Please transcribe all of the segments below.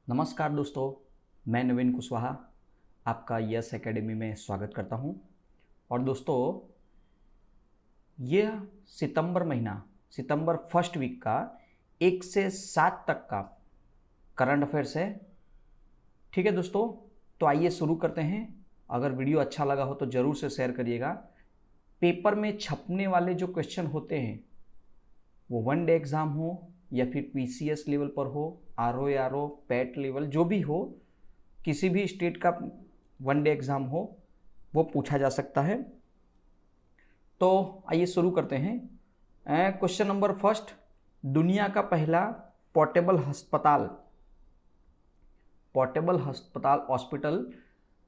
नमस्कार दोस्तों, मैं नवीन कुशवाहा आपका यस एकेडमी में स्वागत करता हूं। और दोस्तों, यह सितंबर महीना, सितंबर फर्स्ट वीक का 1 से 7 तक का करंट अफेयर्स है। ठीक है दोस्तों, तो आइए शुरू करते हैं। अगर वीडियो अच्छा लगा हो तो ज़रूर से शेयर करिएगा। पेपर में छपने वाले जो क्वेश्चन होते हैं वो वन डे एग्ज़ाम हो या फिर पीसीएस लेवल पर हो, आरओ पैट लेवल जो भी हो, किसी भी स्टेट का वन डे एग्ज़ाम हो वो पूछा जा सकता है। तो आइए शुरू करते हैं। क्वेश्चन नंबर फर्स्ट, दुनिया का पहला पोर्टेबल हॉस्पिटल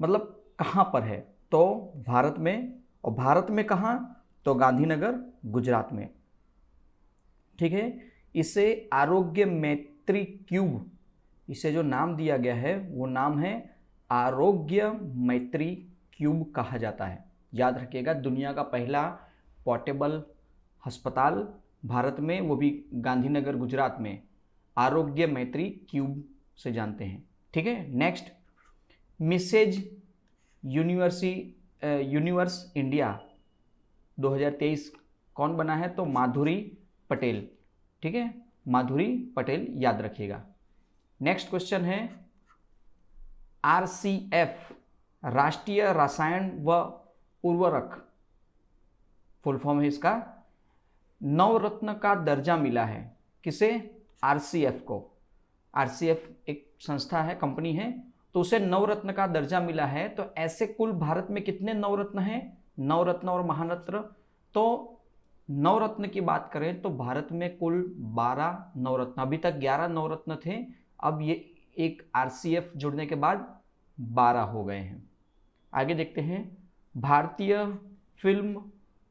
मतलब कहाँ पर है? तो भारत में। और भारत में कहाँ? तो गांधीनगर, गुजरात में। ठीक है, इसे आरोग्य मैत्री क्यूब, इसे जो नाम दिया गया है वो नाम है आरोग्य मैत्री क्यूब कहा जाता है। याद रखिएगा, दुनिया का पहला पोर्टेबल अस्पताल भारत में, वो भी गांधीनगर गुजरात में, आरोग्य मैत्री क्यूब से जानते हैं। ठीक है, नेक्स्ट, मिसेज यूनिवर्स इंडिया 2023 कौन बना है? तो माधुरी पटेल। ठीक है, माधुरी पटेल याद रखिएगा। नेक्स्ट क्वेश्चन है, आरसीएफ राष्ट्रीय रसायन व उर्वरक, फुल फॉर्म है इसका, नवरत्न का दर्जा मिला है। किसे? आरसीएफ को। आरसीएफ एक संस्था है, कंपनी है, तो उसे नवरत्न का दर्जा मिला है। तो ऐसे कुल भारत में कितने नवरत्न हैं? नवरत्न और महारत्न। तो नवरत्न की बात करें तो भारत में कुल 12 नवरत्न, अभी तक 11 नवरत्न थे, अब ये एक आरसीएफ जुड़ने के बाद 12 हो गए हैं। आगे देखते हैं, भारतीय फिल्म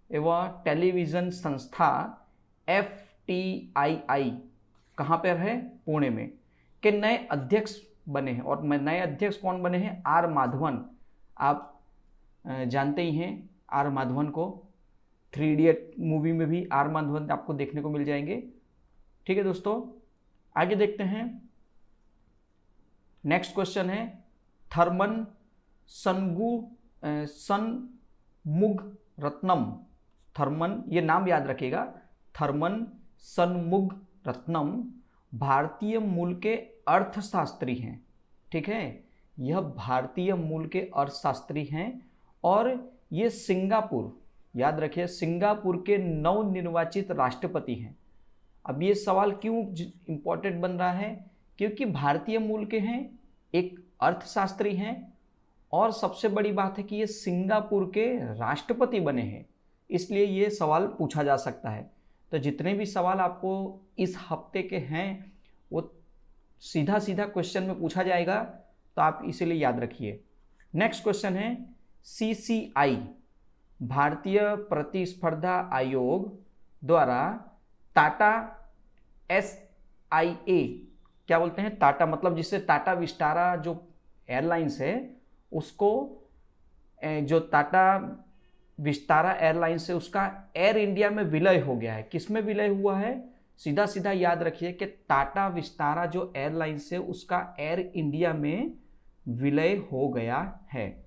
एवं टेलीविज़न संस्था FTII कहाँ पर है? पुणे में। के नए अध्यक्ष बने हैं, और नए अध्यक्ष कौन बने हैं? आर माधवन। आप जानते ही हैं आर माधवन को, 3 इडियट मूवी में भी आर माधवन आपको देखने को मिल जाएंगे। ठीक है दोस्तों, आगे देखते हैं। नेक्स्ट क्वेश्चन है, थर्मन सनमुगरत्नम, थर्मन, ये नाम याद रखिएगा, थर्मन सनमुगरत्नम भारतीय मूल के अर्थशास्त्री हैं। ठीक है, यह भारतीय मूल के अर्थशास्त्री हैं और ये सिंगापुर, याद रखिए, सिंगापुर के नवनिर्वाचित राष्ट्रपति हैं। अब ये सवाल क्यों इंपॉर्टेंट बन रहा है? क्योंकि भारतीय मूल के हैं, एक अर्थशास्त्री हैं, और सबसे बड़ी बात है कि ये सिंगापुर के राष्ट्रपति बने हैं, इसलिए ये सवाल पूछा जा सकता है। तो जितने भी सवाल आपको इस हफ्ते के हैं वो सीधा सीधा क्वेश्चन में पूछा जाएगा, तो आप इसीलिए याद रखिए। नेक्स्ट क्वेश्चन है, CCI भारतीय प्रतिस्पर्धा आयोग द्वारा टाटा SIA, क्या बोलते हैं? टाटा मतलब जिससे टाटा विस्टारा जो एयरलाइंस है उसको, जो टाटा विस्तारा एयरलाइंस है उसका एयर इंडिया में विलय हो गया है। किस में विलय हुआ है? सीधा सीधा याद रखिए कि टाटा विस्तारा जो एयरलाइंस है उसका एयर इंडिया में विलय हो गया है।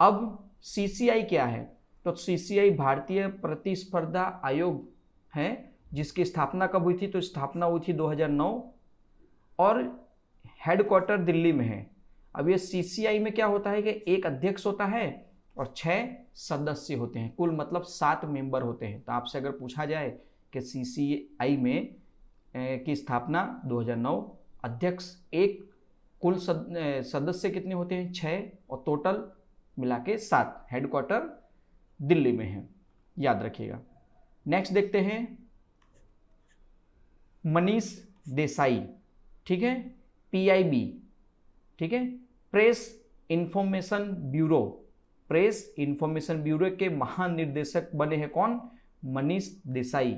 अब CCI क्या है? तो CCI भारतीय प्रतिस्पर्धा आयोग है, जिसकी स्थापना कब हुई थी? तो स्थापना हुई थी 2009 और हेडक्वार्टर दिल्ली में है। अब ये CCI में क्या होता है कि एक अध्यक्ष होता है और 6 सदस्य होते हैं, कुल मतलब 7 मेंबर होते हैं। तो आपसे अगर पूछा जाए कि CCI में की स्थापना 2009, अध्यक्ष एक, कुल सदस्य कितने होते हैं? 6, और टोटल मिला के 7, हेडक्वार्टर दिल्ली में है, याद रखिएगा। नेक्स्ट देखते हैं, मनीष देसाई, ठीक है, PIB, ठीक है, press information bureau, press information bureau के महानिर्देशक बने हैं कौन? मनीष देसाई।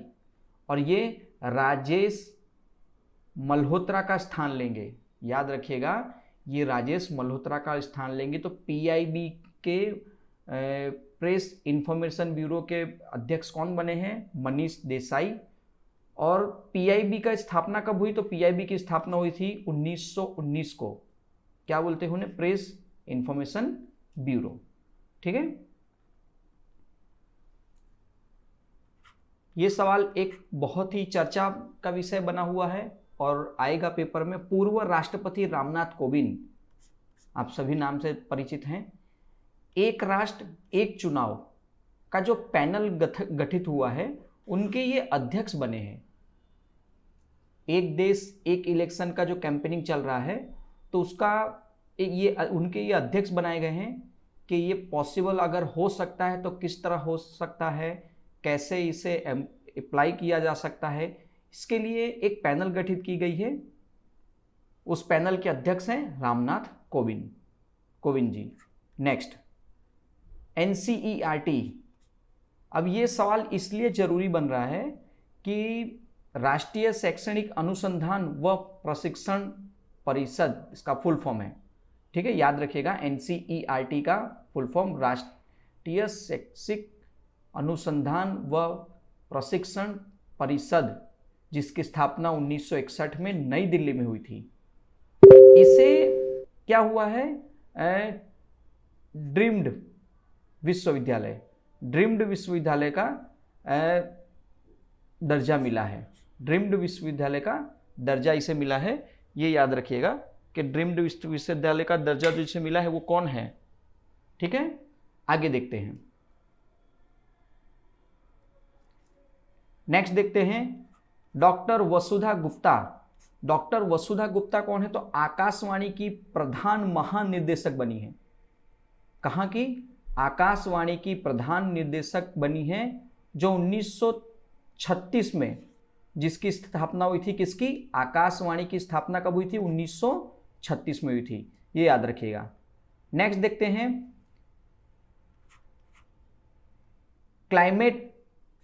और ये राजेश मल्होत्रा का स्थान लेंगे, याद रखिएगा, ये राजेश मल्होत्रा का स्थान लेंगे। तो PIB के प्रेस इंफॉर्मेशन ब्यूरो के अध्यक्ष कौन बने हैं? मनीष देसाई। और पीआईबी का स्थापना कब हुई? तो पीआईबी की स्थापना हुई थी 1919 को। क्या बोलते हैं उन्हें? Press information bureau. ठीक है, ये सवाल एक बहुत ही चर्चा का विषय बना हुआ है और आएगा पेपर में। पूर्व राष्ट्रपति रामनाथ कोविंद, आप सभी नाम से परिचित हैं, एक राष्ट्र एक चुनाव का जो पैनल गठित हुआ है उनके ये अध्यक्ष बने हैं। एक देश एक इलेक्शन का जो कैंपेनिंग चल रहा है तो उसका ये उनके ये अध्यक्ष बनाए गए हैं कि ये पॉसिबल अगर हो सकता है तो किस तरह हो सकता है, कैसे इसे अप्लाई किया जा सकता है, इसके लिए एक पैनल गठित की गई है। उस पैनल के अध्यक्ष हैं रामनाथ कोविंद जी। Next, NCERT। अब ये सवाल इसलिए जरूरी बन रहा है कि राष्ट्रीय शैक्षणिक अनुसंधान व प्रशिक्षण परिषद इसका फुल फॉर्म है। ठीक है, याद रखिएगा, NCERT का फुल फॉर्म राष्ट्रीय शैक्षिक अनुसंधान व प्रशिक्षण परिषद, जिसकी स्थापना 1961 में नई दिल्ली में हुई थी। इसे क्या हुआ है? ड्रीम्ड विश्वविद्यालय का दर्जा मिला है। ड्रीम्ड विश्वविद्यालय का दर्जा इसे मिला है। ये याद रखिएगा कि ड्रीम्ड विश्वविद्यालय का दर्जा जो इसे मिला है वो कौन है। ठीक है, आगे देखते हैं। नेक्स्ट देखते हैं डॉक्टर वसुधा गुप्ता। डॉक्टर वसुधा गुप्ता कौन है? तो आकाशवाणी की प्रधान महानिदेशक बनी है। कहाँ की? आकाशवाणी की प्रधान निर्देशक बनी है, जो 1936 में जिसकी स्थापना हुई थी। किसकी? आकाशवाणी की स्थापना कब हुई थी? 1936 में हुई थी। ये याद रखिएगा। नेक्स्ट देखते हैं क्लाइमेट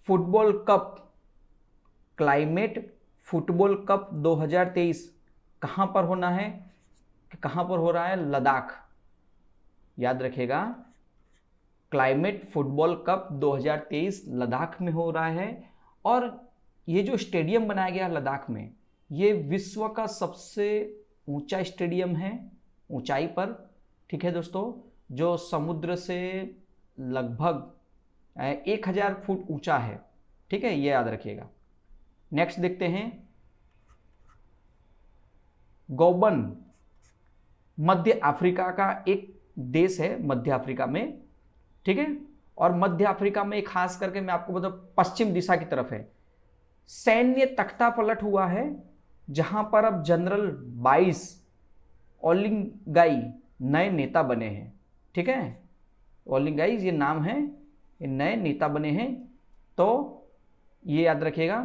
फुटबॉल कप 2023 कहां पर होना है? कहां पर हो रहा है? लद्दाख। याद रखिएगा, क्लाइमेट फुटबॉल कप 2023 लद्दाख में हो रहा है। और ये जो स्टेडियम बनाया गया लद्दाख में, ये विश्व का सबसे ऊंचा स्टेडियम है ऊंचाई पर। ठीक है दोस्तों, जो समुद्र से लगभग 1000 फुट ऊंचा है। ठीक है, ये याद रखिएगा। नेक्स्ट देखते हैं गौबन, मध्य अफ्रीका का एक देश है, मध्य अफ्रीका में। ठीक है, और मध्य अफ्रीका में खास करके मैं आपको बता, पश्चिम दिशा की तरफ है। सैन्य तख्ता पलट हुआ है, जहां पर अब जनरल 22 ओलिंगाई नए नेता बने हैं। ठीक है, ओलिंगाई ये नाम है, ये नए नेता बने हैं, तो ये याद रखिएगा।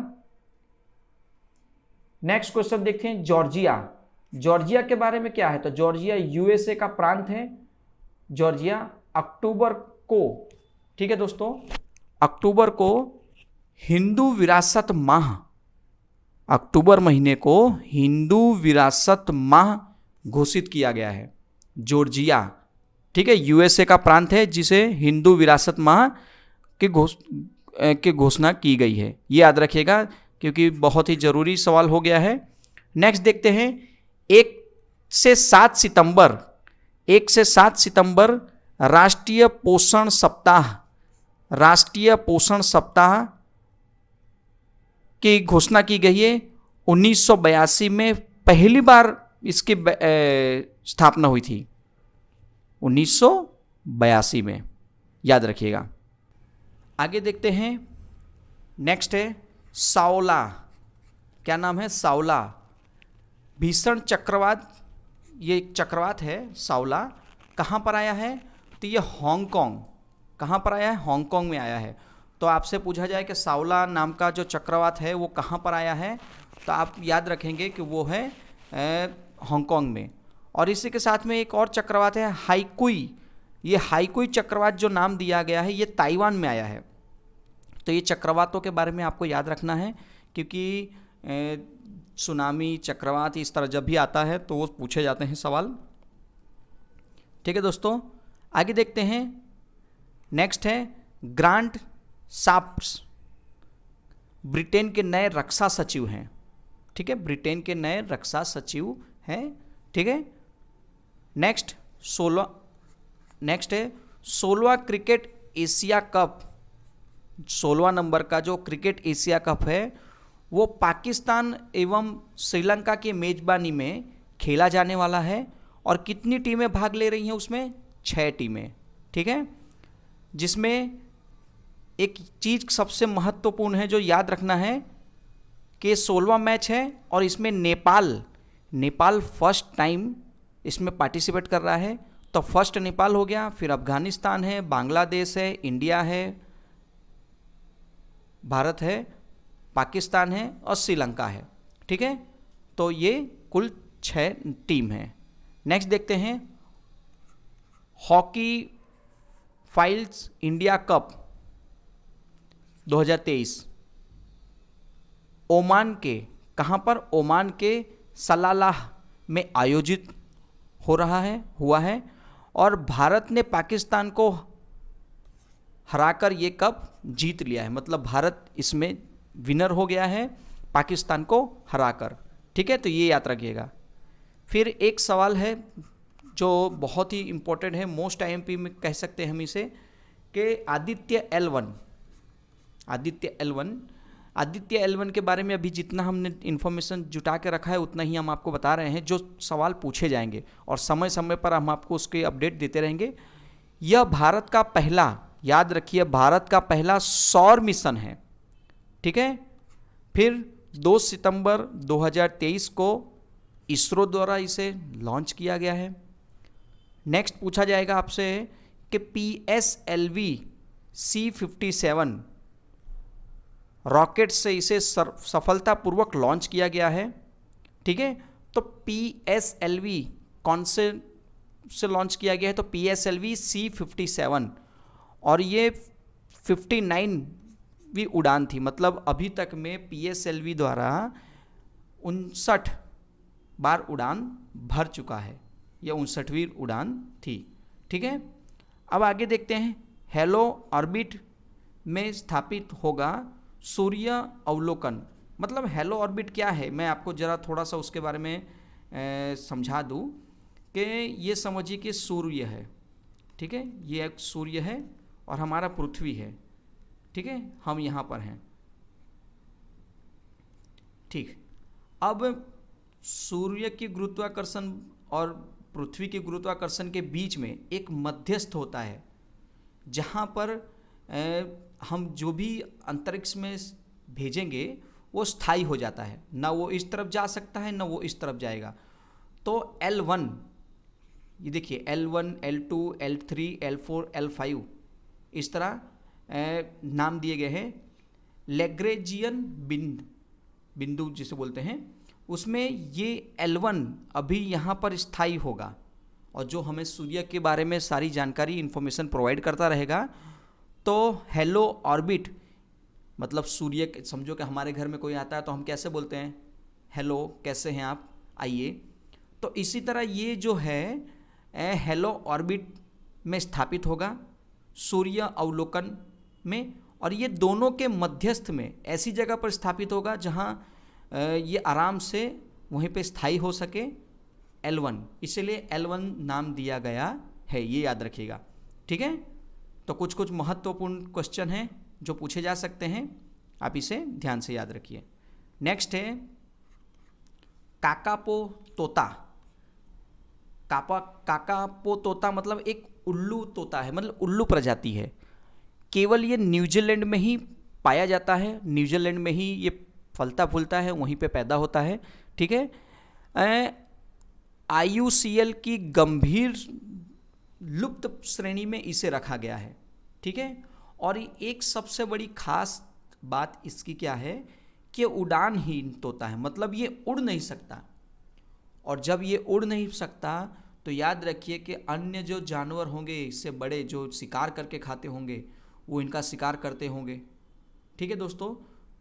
नेक्स्ट क्वेश्चन देखते हैं जॉर्जिया के बारे में क्या है? तो जॉर्जिया यूएसए का प्रांत है। जॉर्जिया अक्टूबर को, ठीक है दोस्तों, अक्टूबर को हिंदू विरासत माह, अक्टूबर महीने को हिंदू विरासत माह घोषित किया गया है। जॉर्जिया, ठीक है, यूएसए का प्रांत है जिसे हिंदू विरासत माह की घोषणा की गई है। ये याद रखिएगा क्योंकि बहुत ही जरूरी सवाल हो गया है। नेक्स्ट देखते हैं 1 से 7 सितंबर राष्ट्रीय पोषण सप्ताह की घोषणा की गई है। 1982 में पहली बार इसकी स्थापना हुई थी, 1982 में, याद रखिएगा। आगे देखते हैं, नेक्स्ट है साओला। क्या नाम है? साओला। भीषण चक्रवात, ये एक चक्रवात है साओला। कहाँ पर आया है? तो ये हांगकांग। कहाँ पर आया है? हांगकांग में आया है। तो आपसे पूछा जाए कि साओला नाम का जो चक्रवात है वो कहाँ पर आया है, तो आप याद रखेंगे कि वो है हांगकांग में। और इसी के साथ में एक और चक्रवात है हाईकुई। ये हाईकुई चक्रवात जो नाम दिया गया है ये ताइवान में आया है। तो ये चक्रवातों के बारे में आपको याद रखना है, क्योंकि सुनामी, चक्रवात इस तरह जब भी आता है तो वो पूछे जाते हैं सवाल। ठीक है दोस्तों, आगे देखते हैं। नेक्स्ट है ग्रांड शाफ्ट्स। ब्रिटेन के नए रक्षा सचिव हैं, ठीक है, ब्रिटेन के नए रक्षा सचिव हैं, ठीक है। नेक्स्ट है 16वां क्रिकेट एशिया कप, 16वां नंबर का जो क्रिकेट एशिया कप है वो पाकिस्तान एवं श्रीलंका की मेजबानी में खेला जाने वाला है। और कितनी टीमें भाग ले रही हैं उसमें? 6 टीमें, ठीक है। जिसमें एक चीज़ सबसे महत्वपूर्ण है जो याद रखना है कि 16वां मैच है और इसमें नेपाल फर्स्ट टाइम इसमें पार्टिसिपेट कर रहा है। तो फर्स्ट नेपाल हो गया, फिर अफगानिस्तान है, बांग्लादेश है, इंडिया है, भारत है, पाकिस्तान है और श्रीलंका है, ठीक है। तो ये कुल 6 टीम है। नेक्स्ट देखते हैं hockey files India cup 2023 Oman के, कहाँ पर? ओमान के सलालाह में आयोजित हुआ है और भारत ने पाकिस्तान को हराकर ये कप जीत लिया है। मतलब भारत इसमें विनर हो गया है पाकिस्तान को हराकर, ठीक है। तो ये याद रखिएगा। फिर एक सवाल है जो बहुत ही इंपॉर्टेंट है, मोस्ट आईएमपी में कह सकते हैं हम इसे, कि आदित्य L1 के बारे में अभी जितना हमने इन्फॉर्मेशन जुटा के रखा है उतना ही हम आपको बता रहे हैं। जो सवाल पूछे जाएंगे और समय समय पर हम आपको उसके अपडेट देते रहेंगे। यह भारत का पहला, याद रखिए, भारत का पहला सौर मिशन है, ठीक है। फिर 2 सितंबर 2023 को इसरो द्वारा इसे लॉन्च किया गया है। नेक्स्ट पूछा जाएगा आपसे कि PSLV C57 रॉकेट से इसे सफलतापूर्वक लॉन्च किया गया है, ठीक है। तो PSLV कौन से लॉन्च किया गया है? तो PSLV C57 और ये 59वीं उड़ान थी। मतलब अभी तक में PSLV द्वारा 59 बार उड़ान भर चुका है, यह 59वीं उड़ान थी, ठीक है। अब आगे देखते हैं हेलो ऑर्बिट में स्थापित होगा सूर्य अवलोकन। मतलब हेलो ऑर्बिट क्या है, मैं आपको ज़रा थोड़ा सा उसके बारे में समझा दूँ कि ये समझिए कि सूर्य है, ठीक है, ये एक सूर्य है और हमारा पृथ्वी है, ठीक है, हम यहाँ पर हैं, ठीक। अब सूर्य की गुरुत्वाकर्षण और पृथ्वी के गुरुत्वाकर्षण के बीच में एक मध्यस्थ होता है जहाँ पर हम जो भी अंतरिक्ष में भेजेंगे वो स्थायी हो जाता है, ना वो इस तरफ जा सकता है ना वो इस तरफ जाएगा। तो L1, ये देखिए L1, L2, L3, L4, L5 इस तरह नाम दिए गए हैं। लैग्रेंजियन बिंदु जिसे बोलते हैं, उसमें ये L1 अभी यहाँ पर स्थायी होगा और जो हमें सूर्य के बारे में सारी जानकारी इन्फॉर्मेशन प्रोवाइड करता रहेगा। तो हेलो ऑर्बिट मतलब सूर्य, समझो कि हमारे घर में कोई आता है तो हम कैसे बोलते हैं? हेलो, कैसे हैं आप, आइए। तो इसी तरह ये जो है हेलो ऑर्बिट में स्थापित होगा सूर्य अवलोकन में, और ये दोनों के मध्यस्थ में ऐसी जगह पर स्थापित होगा जहाँ ये आराम से वहीं पे स्थायी हो सके, L1, इसलिए L1 नाम दिया गया है, ये याद रखिएगा, ठीक है। तो कुछ कुछ महत्वपूर्ण क्वेश्चन हैं जो पूछे जा सकते हैं, आप इसे ध्यान से याद रखिए। नेक्स्ट है काकापो तोता। काकापो तोता मतलब एक उल्लू तोता है, मतलब उल्लू प्रजाति है। केवल ये न्यूजीलैंड में ही पाया जाता है, न्यूजीलैंड में ही ये फलता फूलता है, वहीं पे पैदा होता है, ठीक है। IUCN की गंभीर लुप्त श्रेणी में इसे रखा गया है, ठीक है। और एक सबसे बड़ी खास बात इसकी क्या है कि उड़ानहीन तोता है, मतलब ये उड़ नहीं सकता। और जब ये उड़ नहीं सकता तो याद रखिए कि अन्य जो जानवर होंगे इससे बड़े जो शिकार करके खाते होंगे वो इनका शिकार करते होंगे, ठीक है दोस्तों।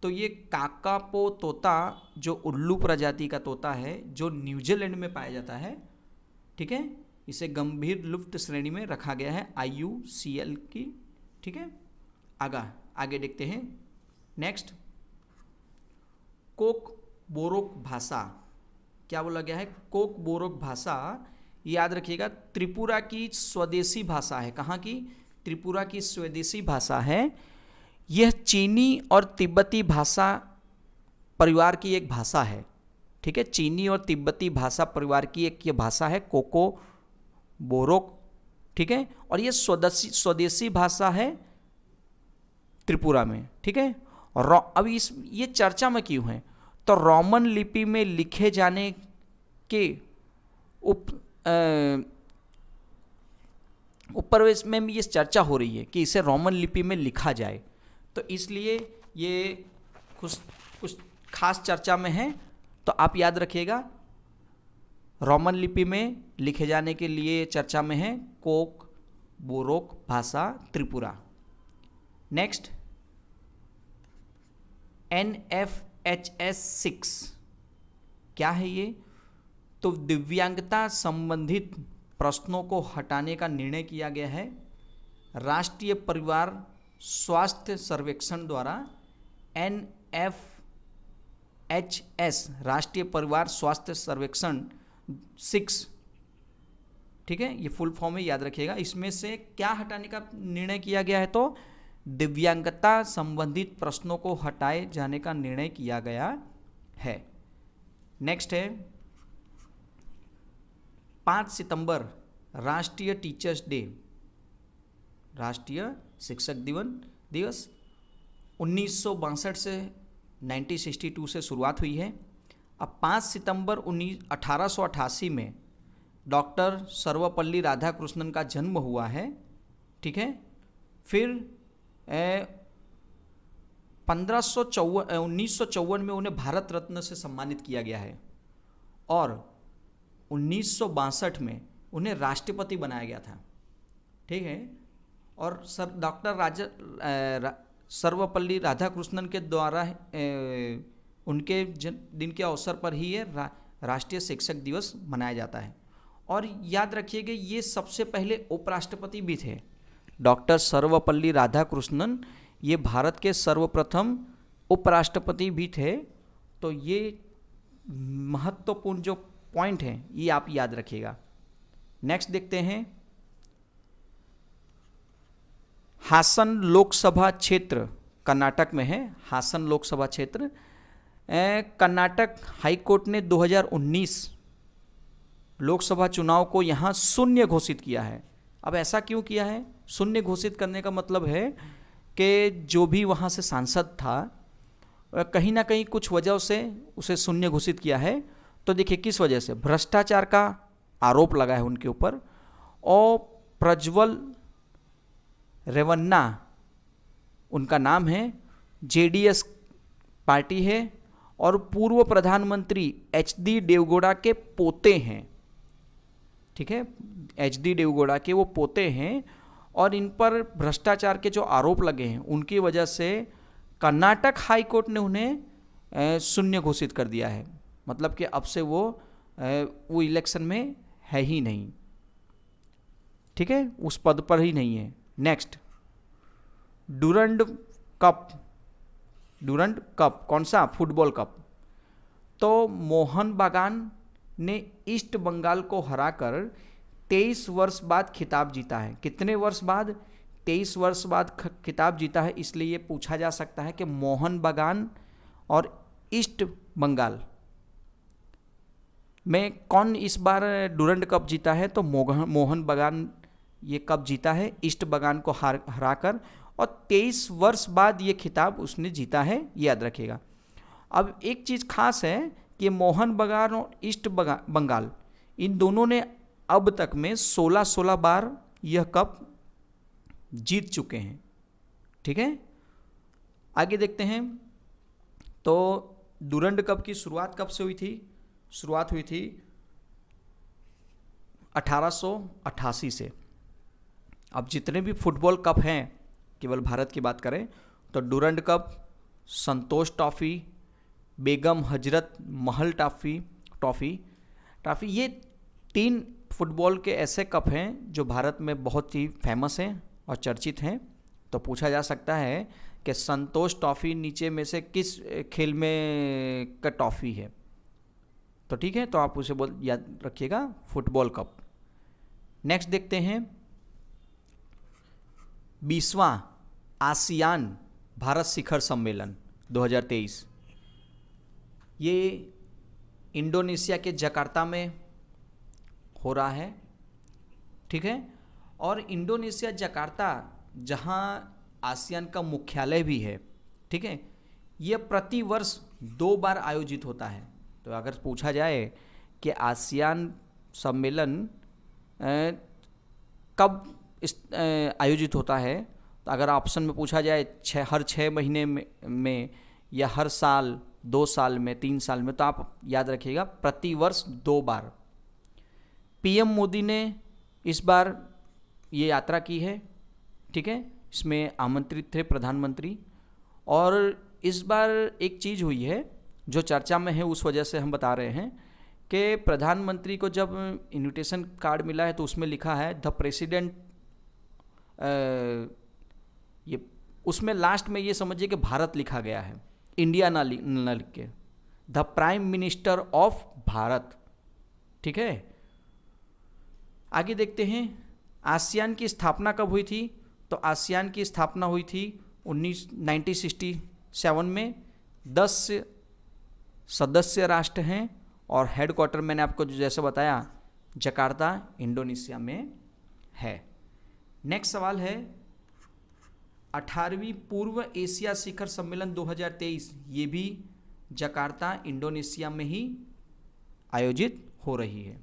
तो ये काकापो तोता जो उल्लू प्रजाति का तोता है जो न्यूजीलैंड में पाया जाता है, ठीक है, इसे गंभीर लुप्त श्रेणी में रखा गया है IUCN की, ठीक है। आगे देखते हैं। नेक्स्ट कोक बोरोक भाषा, क्या बोला गया है? कोक बोरोक भाषा, याद रखिएगा त्रिपुरा की स्वदेशी भाषा है। कहाँ की? त्रिपुरा की स्वदेशी भाषा है। यह चीनी और तिब्बती भाषा परिवार की एक भाषा है। ठीक है, चीनी और तिब्बती भाषा परिवार की एक ये भाषा है कोको बोरोक। ठीक है, और ये स्वदेशी भाषा है त्रिपुरा में। ठीक है, अब ये चर्चा में क्यों है? तो रोमन लिपि में लिखे जाने के उपप्रवेश में ये चर्चा हो रही है कि इसे रोमन लिपि में लिखा जाए, तो इसलिए ये कुछ खास चर्चा में है। तो आप याद रखिएगा रोमन लिपि में लिखे जाने के लिए चर्चा में है कोक बोरोक भाषा त्रिपुरा। नेक्स्ट, NFHS 6 क्या है ये? तो दिव्यांगता संबंधित प्रश्नों को हटाने का निर्णय किया गया है राष्ट्रीय परिवार स्वास्थ्य सर्वेक्षण द्वारा। NFHS राष्ट्रीय परिवार स्वास्थ्य सर्वेक्षण 6, ठीक है, ये फुल फॉर्म में याद रखिएगा। इसमें से क्या हटाने का निर्णय किया गया है? तो दिव्यांगता संबंधित प्रश्नों को हटाए जाने का निर्णय किया गया है। नेक्स्ट है 5 सितंबर राष्ट्रीय टीचर्स डे, राष्ट्रीय शिक्षक दिवस 1962 से 1962 से शुरुआत हुई है। अब 5 सितंबर 1888 में डॉक्टर सर्वपल्ली राधाकृष्णन का जन्म हुआ है। ठीक है, फिर 1954 में उन्हें भारत रत्न से सम्मानित किया गया है और 1962 में उन्हें राष्ट्रपति बनाया गया था। ठीक है, और डॉक्टर सर्वपल्ली राधाकृष्णन के द्वारा उनके दिन के अवसर पर ही ये राष्ट्रीय शिक्षक दिवस मनाया जाता है। और याद रखिएगा ये सबसे पहले उपराष्ट्रपति भी थे। डॉक्टर सर्वपल्ली राधाकृष्णन ये भारत के सर्वप्रथम उपराष्ट्रपति भी थे। तो ये महत्वपूर्ण जो पॉइंट है ये आप याद रखिएगा। नेक्स्ट देखते हैं, हासन लोकसभा क्षेत्र कर्नाटक में है। हासन लोकसभा क्षेत्र कर्नाटक हाईकोर्ट ने 2019 लोकसभा चुनाव को यहाँ शून्य घोषित किया है। अब ऐसा क्यों किया है? शून्य घोषित करने का मतलब है कि जो भी वहाँ से सांसद था कहीं ना कहीं कुछ वजह से उसे शून्य घोषित किया है। तो देखिए किस वजह से? भ्रष्टाचार का आरोप लगा है उनके ऊपर और प्रज्वल रेवन्ना उनका नाम है, जेडीएस पार्टी है और पूर्व प्रधानमंत्री एचडी देवगौड़ा के पोते हैं। ठीक है, एचडी देवगौड़ा के वो पोते हैं और इन पर भ्रष्टाचार के जो आरोप लगे हैं उनकी वजह से कर्नाटक हाई कोर्ट ने उन्हें शून्य घोषित कर दिया है। मतलब कि अब से वो इलेक्शन में है ही नहीं। ठीक है, उस पद पर ही नहीं है। नेक्स्ट, डूरंड कप कौन सा? Football cup. तो मोहन बागान ने ईस्ट बंगाल को हराकर 23 वर्ष बाद खिताब जीता है। कितने वर्ष बाद? 23 वर्ष बाद खिताब जीता है। इसलिए ये पूछा जा सकता है कि मोहन बागान और ईस्ट बंगाल में कौन इस बार डूरंड कप जीता है? तो मोहन बागान ये कप जीता है ईस्ट बंगाल को हराकर और 23 वर्ष बाद ये खिताब उसने जीता है, ये याद रखिएगा। अब एक चीज़ खास है कि मोहन बागान और ईस्ट बंगाल इन दोनों ने अब तक में 16 बार यह कप जीत चुके हैं। ठीक है, आगे देखते हैं। तो डूरंड कप की शुरुआत कब से हुई थी? शुरुआत हुई थी 1888 से। अब जितने भी फुटबॉल कप हैं, केवल भारत की बात करें तो डूरंड कप, संतोष ट्रॉफी, बेगम हजरत महल ट्रॉफी, ये 3 फुटबॉल के ऐसे कप हैं जो भारत में बहुत ही फेमस हैं और चर्चित हैं। तो पूछा जा सकता है कि संतोष ट्रॉफी नीचे में से किस खेल में का ट्रॉफी है, तो ठीक है, तो आप उसे याद रखिएगा, फुटबॉल कप। नेक्स्ट देखते हैं 20वां आसियान भारत शिखर सम्मेलन 2023। ये इंडोनेशिया के जकार्ता में हो रहा है, ठीक है। और इंडोनेशिया जकार्ता जहाँ आसियान का मुख्यालय भी है, ठीक है, यह प्रतिवर्ष 2 बार आयोजित होता है। तो अगर पूछा जाए कि आसियान सम्मेलन कब आयोजित होता है, तो अगर ऑप्शन में पूछा जाए हर 6 महीने में या हर साल, 2 साल में, 3 साल में, तो आप याद रखिएगा प्रतिवर्ष 2 बार। पीएम मोदी ने इस बार ये यात्रा की है, ठीक है, इसमें आमंत्रित थे प्रधानमंत्री। और इस बार एक चीज़ हुई है जो चर्चा में है, उस वजह से हम बता रहे हैं कि प्रधानमंत्री को जब इनविटेशन कार्ड मिला है तो उसमें लिखा है द प्रेसिडेंट, ये उसमें लास्ट में ये समझिए कि भारत लिखा गया है, इंडिया ना लिख के, the prime minister of Bharat, ठीक है। आगे देखते हैं आसियान की स्थापना कब हुई थी। तो आसियान की स्थापना हुई थी 1967 में। 10 सदस्य राष्ट्र हैं और हेडक्वार्टर मैंने आपको जैसे बताया जकार्ता इंडोनेशिया में है। नेक्स्ट सवाल है 18वीं पूर्व एशिया शिखर सम्मेलन 2023, ये भी जकार्ता इंडोनेशिया में ही आयोजित हो रही है।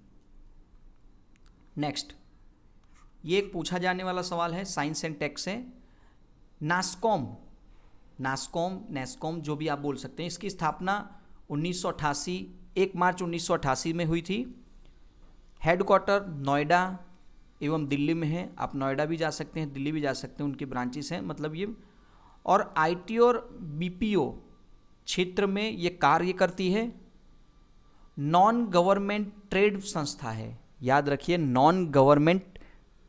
नेक्स्ट, ये एक पूछा जाने वाला सवाल है, साइंस एंड टेक से। नास्कॉम जो भी आप बोल सकते हैं, इसकी स्थापना 1988 1 मार्च 1988 में हुई थी। हेडक्वार्टर नोएडा एवं दिल्ली में है। आप नोएडा भी जा सकते हैं, दिल्ली भी जा सकते हैं, उनकी ब्रांचेस हैं, मतलब ये। और आईटी और बीपीओ क्षेत्र में ये कार्य करती है। नॉन गवर्नमेंट ट्रेड संस्था है, याद रखिए, नॉन गवर्नमेंट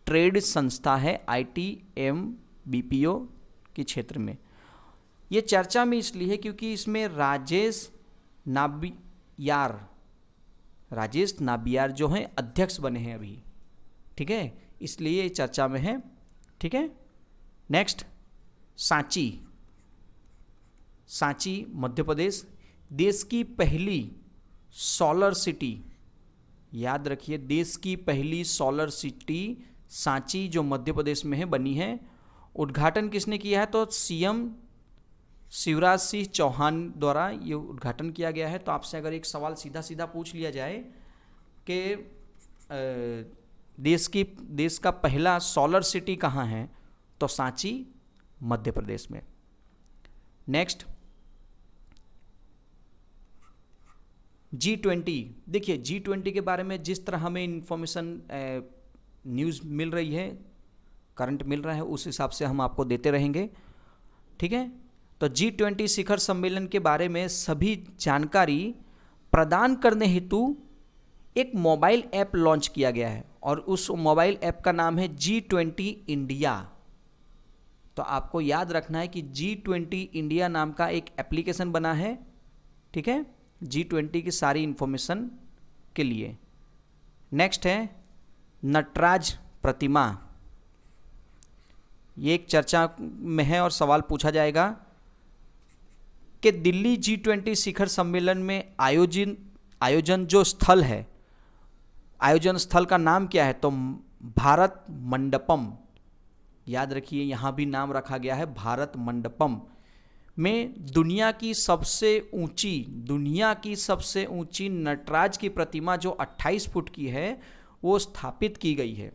ट्रेड संस्था है आईटी एवं बीपीओ के क्षेत्र में। ये चर्चा में इसलिए है क्योंकि इसमें राजेश नाबियार जो हैं अध्यक्ष बने हैं अभी, ठीक है, इसलिए ये चर्चा में है, ठीक है। नेक्स्ट, सांची मध्य प्रदेश, देश की पहली सोलर सिटी, याद रखिए, देश की पहली सोलर सिटी सांची जो मध्य प्रदेश में है बनी है। उद्घाटन किसने किया है? तो सीएम शिवराज सिंह चौहान द्वारा ये उद्घाटन किया गया है। तो आपसे अगर एक सवाल सीधा सीधा पूछ लिया जाए कि देश का पहला सोलर सिटी कहाँ है, तो सांची मध्य प्रदेश में। Next, G20। देखिए G20 के बारे में जिस तरह हमें इंफॉर्मेशन न्यूज़ मिल रही है, करंट मिल रहा है, उस हिसाब से हम आपको देते रहेंगे, ठीक है। तो G20 शिखर सम्मेलन के बारे में सभी जानकारी प्रदान करने हेतु एक मोबाइल ऐप लॉन्च किया गया है और उस मोबाइल ऐप का नाम है G20 इंडिया। तो आपको याद रखना है कि G20 इंडिया नाम का एक एप्लीकेशन बना है, ठीक है, G20 की सारी इंफॉर्मेशन के लिए। नेक्स्ट है नटराज प्रतिमा, ये एक चर्चा में है और सवाल पूछा जाएगा कि दिल्ली G20 शिखर सम्मेलन में आयोजन जो स्थल है, आयोजन स्थल का नाम क्या है? तो भारत मंडपम, याद रखिए यहाँ भी नाम रखा गया है भारत मंडपम में दुनिया की सबसे ऊंची नटराज की प्रतिमा जो 28 फुट की है वो स्थापित की गई है।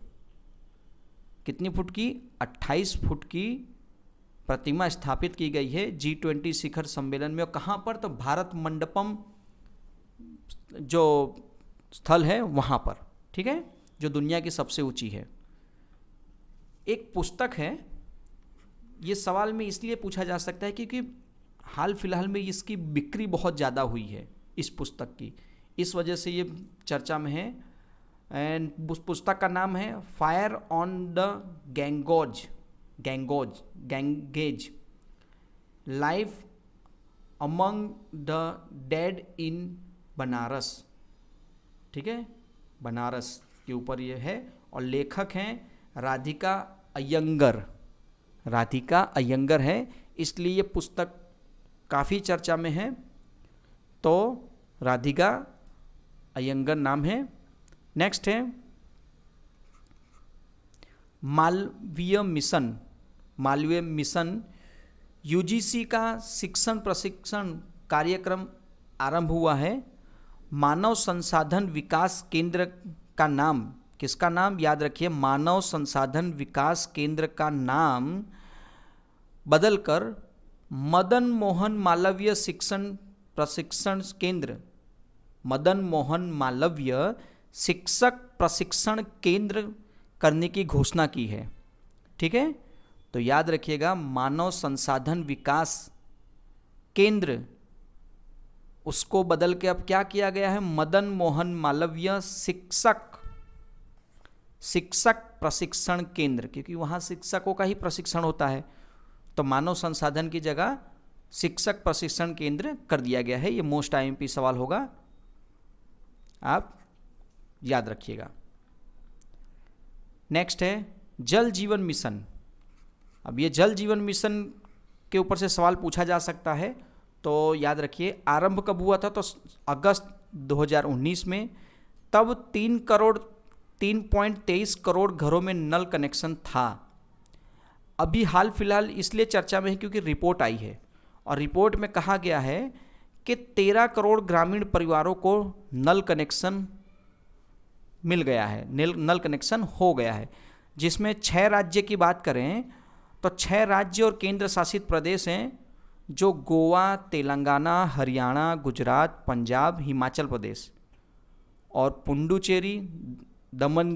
कितनी फुट की? 28 फुट की प्रतिमा स्थापित की गई है G20 शिखर सम्मेलन में। और कहाँ पर? तो भारत मंडपम जो स्थल है वहाँ पर, ठीक है, जो दुनिया की सबसे ऊंची है। एक पुस्तक है, ये सवाल में इसलिए पूछा जा सकता है क्योंकि हाल फिलहाल में इसकी बिक्री बहुत ज़्यादा हुई है इस पुस्तक की, इस वजह से ये चर्चा में है। एंड उस पुस्तक का नाम है fire on the Ganges, life among the dead in Banaras, ठीक है, बनारस के ऊपर ये है। और लेखक हैं राधिका अयंगर, राधिका अयंगर है, इसलिए ये पुस्तक काफ़ी चर्चा में है। तो राधिका अयंगर नाम है। नेक्स्ट है Malviya mission. Malviya mission UGC का शिक्षण प्रशिक्षण कार्यक्रम आरंभ हुआ है। मानव संसाधन विकास केंद्र का नाम, किसका नाम याद रखिए, मानव संसाधन विकास केंद्र का नाम बदलकर मदन मोहन मालवीय शिक्षण प्रशिक्षण केंद्र, मदन मोहन मालवीय शिक्षक प्रशिक्षण केंद्र करने की घोषणा की है। ठीक है, तो याद रखिएगा मानव संसाधन विकास केंद्र, उसको बदल के अब क्या किया गया है, मदन मोहन मालवीय शिक्षक प्रशिक्षण केंद्र, क्योंकि वहाँ शिक्षकों का ही प्रशिक्षण होता है, तो मानव संसाधन की जगह शिक्षक प्रशिक्षण केंद्र कर दिया गया है। ये मोस्ट आईएमपी सवाल होगा, आप याद रखिएगा। नेक्स्ट है जल जीवन मिशन। अब ये जल जीवन मिशन के ऊपर से सवाल पूछा जा सकता है, तो याद रखिए आरंभ कब हुआ था, तो अगस्त 2019 में। तब 3.23 करोड़ घरों में नल कनेक्शन था। अभी हाल फिलहाल इसलिए चर्चा में है क्योंकि रिपोर्ट आई है, और रिपोर्ट में कहा गया है कि 13 करोड़ ग्रामीण परिवारों को नल कनेक्शन मिल गया है, नल कनेक्शन हो गया है, जिसमें 6 राज्य की बात करें तो 6 राज्य और केंद्र शासित प्रदेश हैं, जो गोवा, तेलंगाना, हरियाणा, गुजरात, पंजाब, हिमाचल प्रदेश और पुडुचेरी, दमन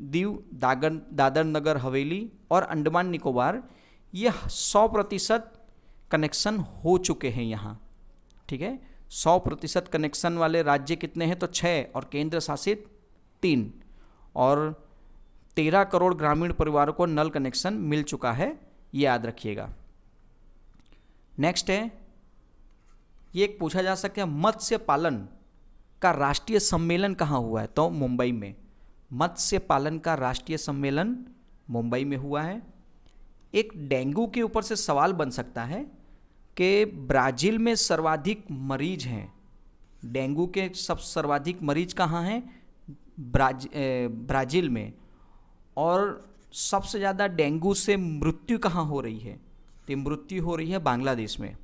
दीव, दादर नगर हवेली और अंडमान निकोबार, ये 100% कनेक्शन हो चुके हैं यहाँ। ठीक है, 100% कनेक्शन वाले राज्य कितने हैं, तो 6 और केंद्र शासित 3, और 13 करोड़ ग्रामीण परिवारों को नल कनेक्शन मिल चुका है, ये याद रखिएगा। नेक्स्ट है, ये एक पूछा जा सकता है मत्स्य पालन का राष्ट्रीय सम्मेलन कहाँ हुआ है, तो मुंबई में। मत्स्य पालन का राष्ट्रीय सम्मेलन मुंबई में हुआ है। एक डेंगू के ऊपर से सवाल बन सकता है कि ब्राज़ील में सर्वाधिक मरीज हैं, डेंगू के सब सर्वाधिक मरीज कहाँ हैं, ब्राज़ील में, और सबसे ज़्यादा डेंगू से मृत्यु कहाँ हो रही है, तो मृत्यु हो रही है बांग्लादेश में।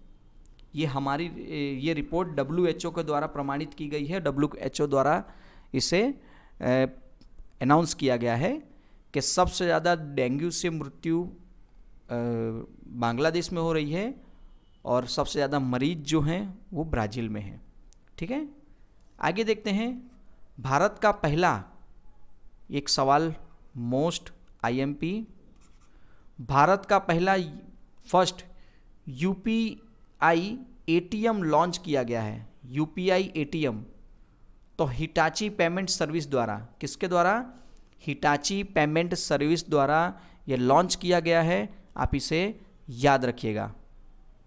ये रिपोर्ट WHO के द्वारा प्रमाणित की गई है, WHO द्वारा इसे अनाउंस किया गया है कि सबसे ज़्यादा डेंगू से मृत्यु बांग्लादेश में हो रही है, और सबसे ज़्यादा मरीज जो हैं वो ब्राज़ील में हैं। ठीक है, आगे देखते हैं भारत का पहला, एक सवाल मोस्ट IMP, भारत का पहला फर्स्ट UPI ATM लॉन्च किया गया है। UPI ATM तो हिटाची पेमेंट सर्विस द्वारा, किसके द्वारा, हिटाची पेमेंट सर्विस द्वारा ये लॉन्च किया गया है। आप इसे याद रखिएगा,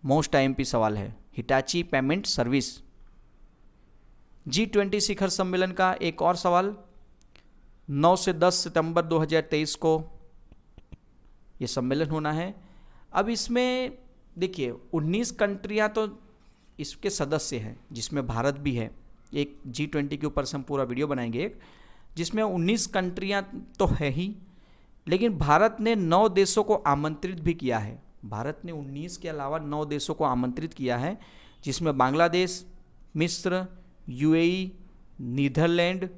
मोस्ट IMP सवाल है, हिटाची पेमेंट सर्विस। G20 शिखर सम्मेलन का एक और सवाल, 9 से 10 सितंबर 2023 को ये सम्मेलन होना है। अब इसमें देखिए 19 कंट्रियां तो इसके सदस्य हैं, जिसमें भारत भी है। एक G20 के ऊपर से हम पूरा वीडियो बनाएंगे एक, जिसमें 19 कंट्रियां तो है ही, लेकिन भारत ने 9 देशों को आमंत्रित भी किया है। भारत ने 19 के अलावा 9 देशों को आमंत्रित किया है, जिसमें बांग्लादेश, मिस्र, UAE, Netherlands,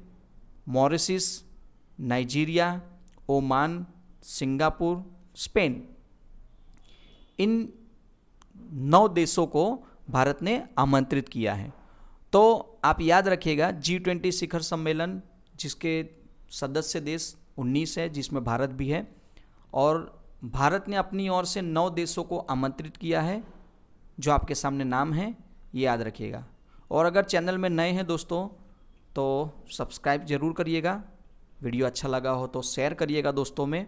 Mauritius, Nigeria, Oman, Singapore, Spain, इन 9 देशों को भारत ने आमंत्रित किया है। तो आप याद रखिएगा G20 शिखर सम्मेलन, जिसके सदस्य देश 19 है, जिसमें भारत भी है, और भारत ने अपनी ओर से 9 देशों को आमंत्रित किया है, जो आपके सामने नाम है, ये याद रखिएगा। और अगर चैनल में नए हैं दोस्तों तो सब्सक्राइब ज़रूर करिएगा, वीडियो अच्छा लगा हो तो शेयर करिएगा दोस्तों में,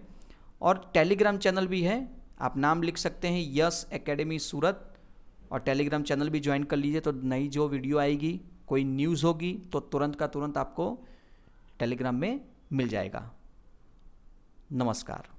और टेलीग्राम चैनल भी है, आप नाम लिख सकते हैं यस एकेडमी सूरत, और टेलीग्राम चैनल भी ज्वाइन कर लीजिए, तो नई जो वीडियो आएगी, कोई न्यूज़ होगी तो तुरंत का तुरंत आपको टेलीग्राम में मिल जाएगा। नमस्कार।